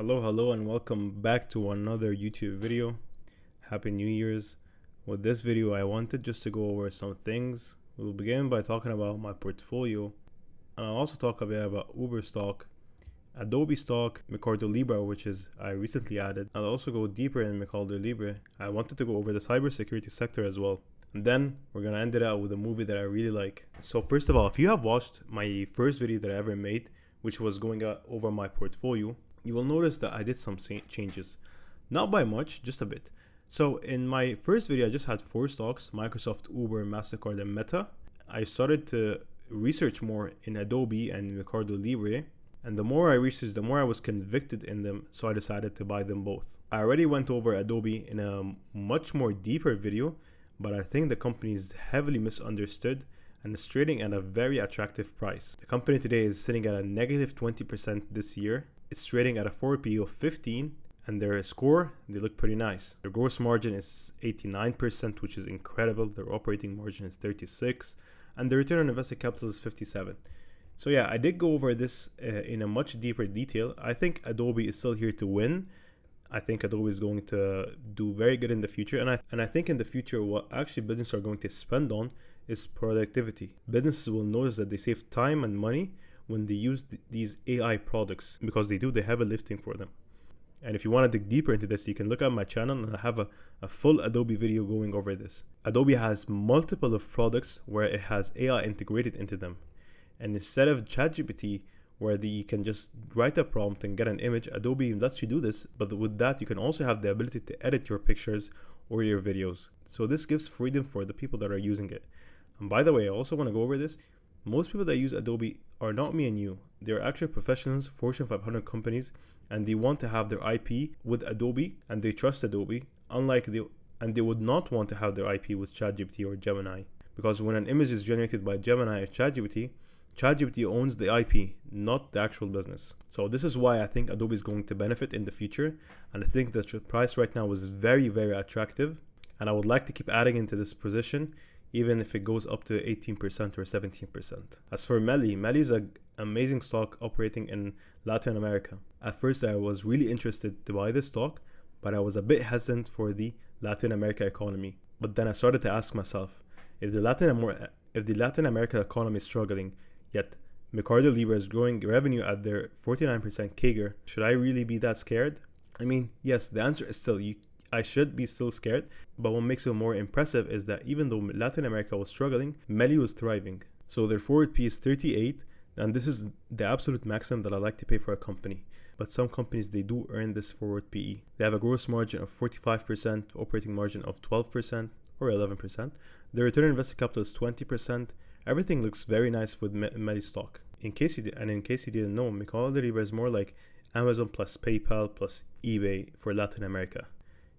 Hello, and welcome back to another YouTube video. Happy New Year's. With this video, I wanted just to go over some things. We'll begin by talking about my portfolio, and I'll also talk a bit about Uber stock, Adobe stock, MercadoLibre, which is I recently added. I'll also go deeper in MercadoLibre. I wanted to go over the cybersecurity sector as well. And then we're gonna end it out with a movie that I really like. So first of all, if you have watched my first video that I ever made, which was going over my portfolio, you will notice that I did some changes. Not by much, just a bit. So in my first video, I just had 4 stocks: Microsoft, Uber, Mastercard, and Meta. I started to research more in Adobe and MercadoLibre, and the more I researched, the more I was convicted in them, so I decided to buy them both. I already went over Adobe in a much more deeper video, but I think the company is heavily misunderstood and is trading at a very attractive price. The company today is sitting at a negative 20% this year. It's trading at a forward PE of 15, and their score, they look pretty nice. Their gross margin is 89%, which is incredible. Their operating margin is 36, and their return on invested capital is 57. So yeah, I did go over this in a much deeper detail. I think Adobe is still here to win. I think Adobe is going to do very good in the future, and I think in the future what actually businesses are going to spend on is productivity. Businesses will notice that they save time and money when they use these AI products, because they do the heavy lifting for them. And if you want to dig deeper into this, you can look at my channel, and I have a full Adobe video going over this. Adobe has multiple of products where it has AI integrated into them. And instead of ChatGPT, where you can just write a prompt and get an image, Adobe lets you do this, but with that, you can also have the ability to edit your pictures or your videos. So this gives freedom for the people that are using it. And by the way, I also want to go over this. Most people that use Adobe are not me and you. They're actually professionals, Fortune 500 companies, and they want to have their IP with Adobe, and they trust Adobe, and they would not want to have their IP with ChatGPT or Gemini. Because when an image is generated by Gemini or ChatGPT, ChatGPT owns the IP, not the actual business. So this is why I think Adobe is going to benefit in the future, and I think the price right now is very, very attractive, and I would like to keep adding into this position even if it goes up to 18% or 17%. As for MELI, MELI is an amazing stock operating in Latin America. At first, I was really interested to buy this stock, but I was a bit hesitant for the Latin America economy. But then I started to ask myself, if the Latin America economy is struggling, yet MercadoLibre is growing revenue at their 49% CAGR, should I really be that scared? I mean, yes, the answer is still I should be still scared, but what makes it more impressive is that even though Latin America was struggling, MELI was thriving. So their forward P is 38, and this is the absolute maximum that I like to pay for a company. But some companies, they do earn this forward PE. They have a gross margin of 45%, operating margin of 12% or 11%. Their return on invested capital is 20%. Everything looks very nice with MELI stock. In case you didn't know, MercadoLibre is more like Amazon plus PayPal plus eBay for Latin America.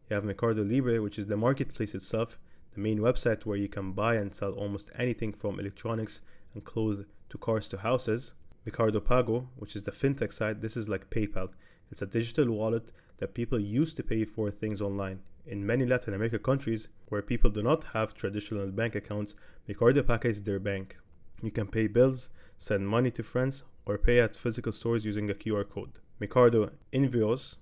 You have MercadoLibre, which is the marketplace itself, the main website where you can buy and sell almost anything from electronics and clothes to cars to houses. Mercado Pago, which is the fintech side, this is like PayPal. It's a digital wallet that people use to pay for things online. In many Latin American countries where people do not have traditional bank accounts, Mercado Pago is their bank. You can pay bills, send money to friends, or pay at physical stores using a QR code. Mercado Envios,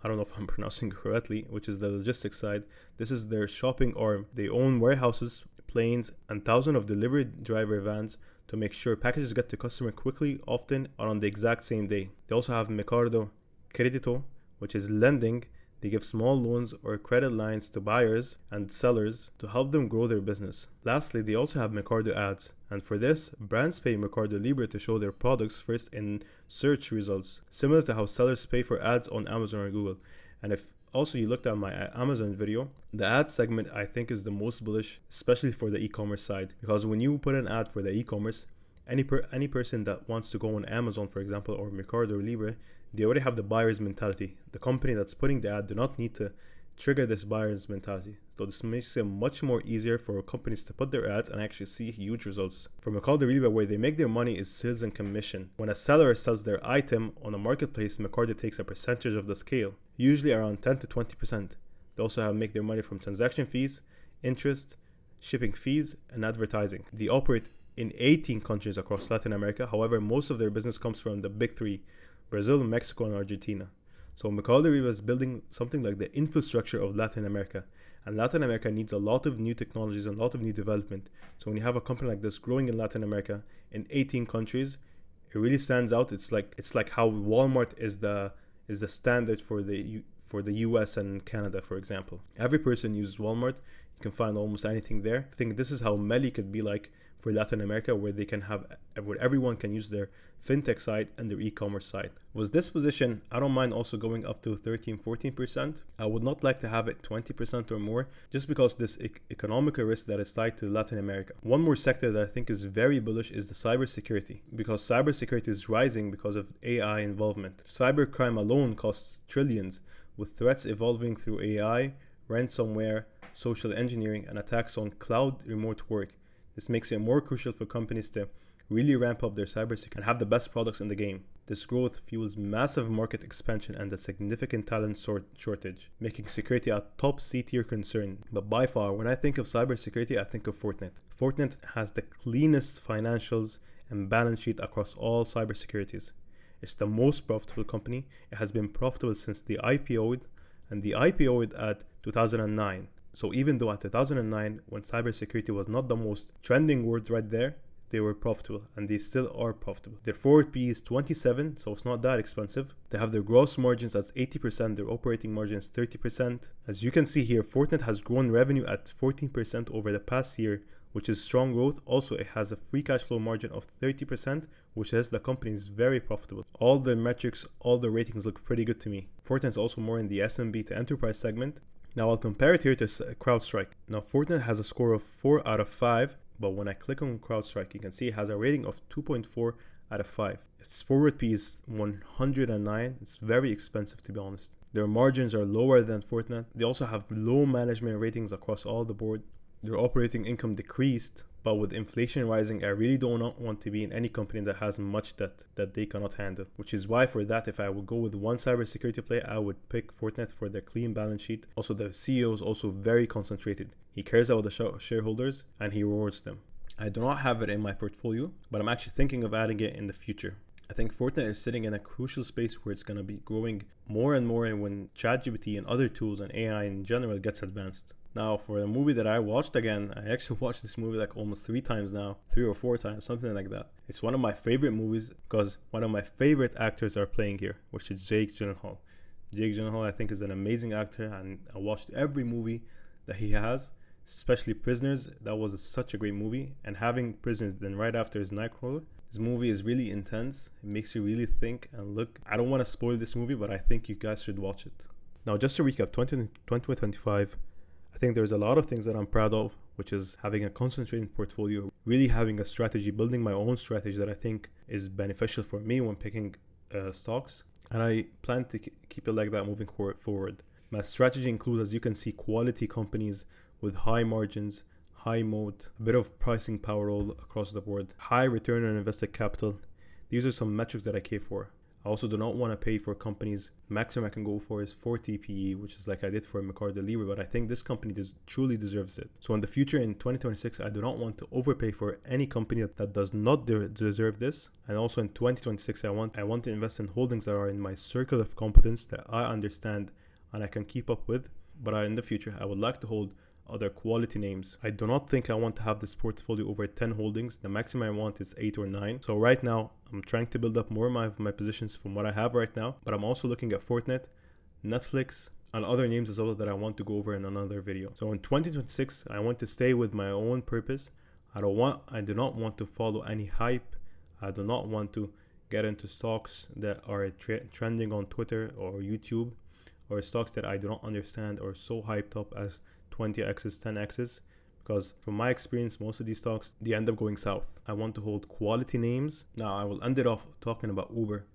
I don't know if I'm pronouncing it correctly, which is the logistics side. This is their shopping arm. They own warehouses, planes, and thousands of delivery driver vans to make sure packages get to customer quickly, often, and on the exact same day. They also have Mercado Credito, which is lending. They give small loans or credit lines to buyers and sellers to help them grow their business. Lastly, they also have Mercado Ads, and for this, brands pay MercadoLibre to show their products first in search results, similar to how sellers pay for ads on Amazon or Google. And if also you looked at my Amazon video, the ad segment I think is the most bullish, especially for the e-commerce side, because when you put an ad for the e-commerce, any person that wants to go on Amazon, for example, or MercadoLibre, they already have the buyer's mentality. The company that's putting the ad do not need to trigger this buyer's mentality. So this makes it much more easier for companies to put their ads and actually see huge results. For MercadoLibre, where they make their money is sales and commission. When a seller sells their item on a marketplace, Mercado takes a percentage of the scale, usually around 10 to 20%. They also make their money from transaction fees, interest, shipping fees, and advertising. They operate in 18 countries across Latin America. However, most of their business comes from the big 3, Brazil, Mexico, and Argentina. So MercadoLibre is building something like the infrastructure of Latin America. And Latin America needs a lot of new technologies and a lot of new development. So when you have a company like this growing in Latin America in 18 countries, it really stands out. It's like how Walmart is the standard for the US and Canada, for example. Every person uses Walmart. You can find almost anything there. I think this is how MELI could be like for Latin America, where everyone can use their fintech side and their e-commerce side. With this position, I don't mind also going up to 13-14%. I would not like to have it 20% or more, just because this economical risk that is tied to Latin America. One more sector that I think is very bullish is the cybersecurity, because cybersecurity is rising because of AI involvement. Cybercrime alone costs trillions, with threats evolving through AI, ransomware, social engineering, and attacks on cloud remote work. This makes it more crucial for companies to really ramp up their cybersecurity and have the best products in the game. This growth fuels massive market expansion and a significant talent shortage, making security a top C-tier concern. But by far, when I think of cybersecurity, I think of Fortinet. Fortinet has the cleanest financials and balance sheet across all cybersecurities. It's the most profitable company. It has been profitable since the IPO'd, and the IPO'd at 2009. So even though at 2009, when cybersecurity was not the most trending word right there, they were profitable, and they still are profitable. Their forward P is 27, so it's not that expensive. They have their gross margins at 80%, their operating margin is 30%. As you can see here, Fortinet has grown revenue at 14% over the past year, which is strong growth. Also, it has a free cash flow margin of 30%, which says the company is very profitable. All the metrics, all the ratings look pretty good to me. Fortinet is also more in the SMB to enterprise segment. Now I'll compare it here to CrowdStrike. Now Fortinet has a score of 4 out of 5, but when I click on CrowdStrike, you can see it has a rating of 2.4 out of 5. Its forward P is 109. It's very expensive, to be honest. Their margins are lower than Fortinet. They also have low management ratings across all the board. Their operating income decreased, but with inflation rising, I really do not want to be in any company that has much debt that they cannot handle. Which is why for that, if I would go with one cybersecurity play, I would pick Fortinet for their clean balance sheet. Also, the CEO is also very concentrated. He cares about the shareholders and he rewards them. I do not have it in my portfolio, but I'm actually thinking of adding it in the future. I think Fortinet is sitting in a crucial space where it's going to be growing more and more when ChatGPT and other tools and AI in general gets advanced. Now, for a movie that I watched again, I actually watched this movie like almost 3 times now, 3 or 4 times, something like that. It's one of my favorite movies because one of my favorite actors are playing here, which is Jake Gyllenhaal. Jake Gyllenhaal, I think, is an amazing actor, and I watched every movie that he has, especially Prisoners. That was such a great movie, and having Prisoners then right after is Nightcrawler. This movie is really intense. It makes you really think and look. I don't want to spoil this movie, but I think you guys should watch it. Now, just to recap, 2025, I think there's a lot of things that I'm proud of, which is having a concentrated portfolio, really having a strategy, building my own strategy that I think is beneficial for me when picking stocks. And I plan to keep it like that moving forward. My strategy includes, as you can see, quality companies with high margins, high moat, a bit of pricing power all across the board, high return on invested capital. These are some metrics that I care for. I also do not want to pay for companies. Maximum I can go for is 40 PE, which is like I did for MercadoLibre, but I think this company truly deserves it. So in the future, in 2026, I do not want to overpay for any company that does not deserve this. And also in 2026, I want to invest in holdings that are in my circle of competence that I understand and I can keep up with. But in the future, I would like to hold other quality names. I do not think I want to have this portfolio over 10 holdings. The maximum I want is 8 or 9. So right now, I'm trying to build up more of my positions from what I have right now. But I'm also looking at Fortinet, Netflix, and other names as well that I want to go over in another video. So in 2026, I want to stay with my own purpose. I do not want to follow any hype. I do not want to get into stocks that are trending on Twitter or YouTube, or stocks that I do not understand or so hyped up as 20x's, 10x's, because from my experience, most of these stocks, they end up going south. I want to hold quality names. Now, I will end it off talking about Uber.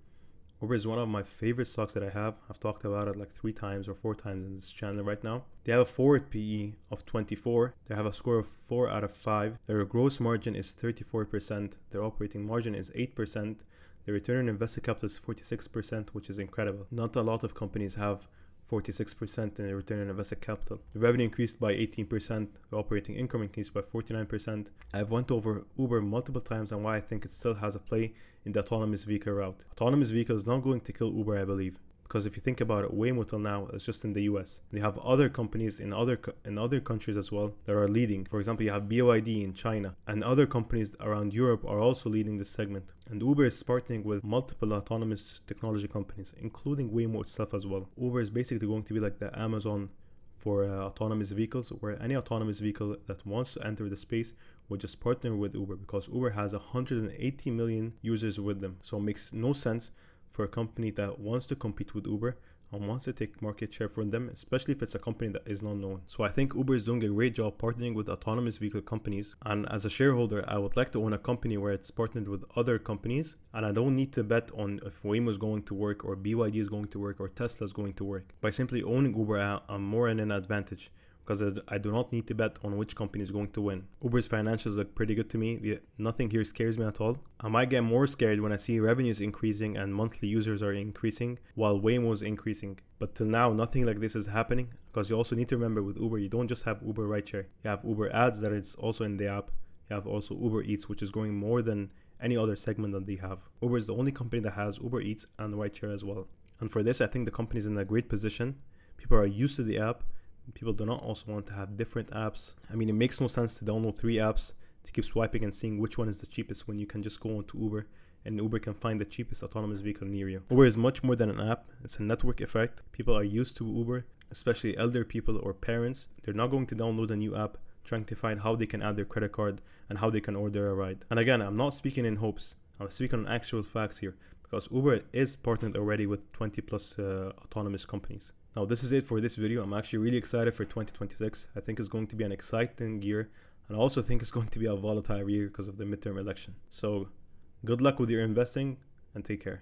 Uber is one of my favorite stocks that I have. I've talked about it like 3 times or 4 times in this channel right now. They have a forward PE of 24. They have a score of 4 out of 5. Their gross margin is 34%. Their operating margin is 8%. Their return on invested capital is 46%, which is incredible. Not a lot of companies have 46% in the return on invested capital. The revenue increased by 18%. The operating income increased by 49%. I've went over Uber multiple times and why I think it still has a play in the autonomous vehicle route. Autonomous vehicle is not going to kill Uber, I believe, Because if you think about it, Waymo till now is just in the US. They have other companies in other countries as well that are leading. For example, you have BYD in China, and other companies around Europe are also leading this segment. And Uber is partnering with multiple autonomous technology companies, including Waymo itself as well. Uber is basically going to be like the Amazon for autonomous vehicles, where any autonomous vehicle that wants to enter the space would just partner with Uber, because Uber has 180 million users with them. So it makes no sense for a company that wants to compete with Uber and wants to take market share from them, especially if it's a company that is not known. So I think Uber is doing a great job partnering with autonomous vehicle companies. And as a shareholder, I would like to own a company where it's partnered with other companies, and I don't need to bet on if Waymo is going to work or BYD is going to work or Tesla is going to work. By simply owning Uber, I'm more in an advantage, because I do not need to bet on which company is going to win. Uber's financials look pretty good to me. Nothing here scares me at all. I might get more scared when I see revenues increasing and monthly users are increasing while Waymo is increasing. But till now, nothing like this is happening, because you also need to remember with Uber, you don't just have Uber rideshare. You have Uber ads that is also in the app. You have also Uber Eats, which is growing more than any other segment that they have. Uber is the only company that has Uber Eats and rideshare as well. And for this, I think the company is in a great position. People are used to the app. People do not also want to have different apps. I mean, it makes no sense to download 3 apps to keep swiping and seeing which one is the cheapest when you can just go onto Uber and Uber can find the cheapest autonomous vehicle near you. Uber is much more than an app. It's a network effect. People are used to Uber, especially elder people or parents. They're not going to download a new app trying to find how they can add their credit card and how they can order a ride. And again, I'm not speaking in hopes. I'm speaking on actual facts here, because Uber is partnered already with 20 plus autonomous companies. Now, this is it for this video. I'm actually really excited for 2026. I think it's going to be an exciting year, and I also think it's going to be a volatile year because of the midterm election. So good luck with your investing and take care.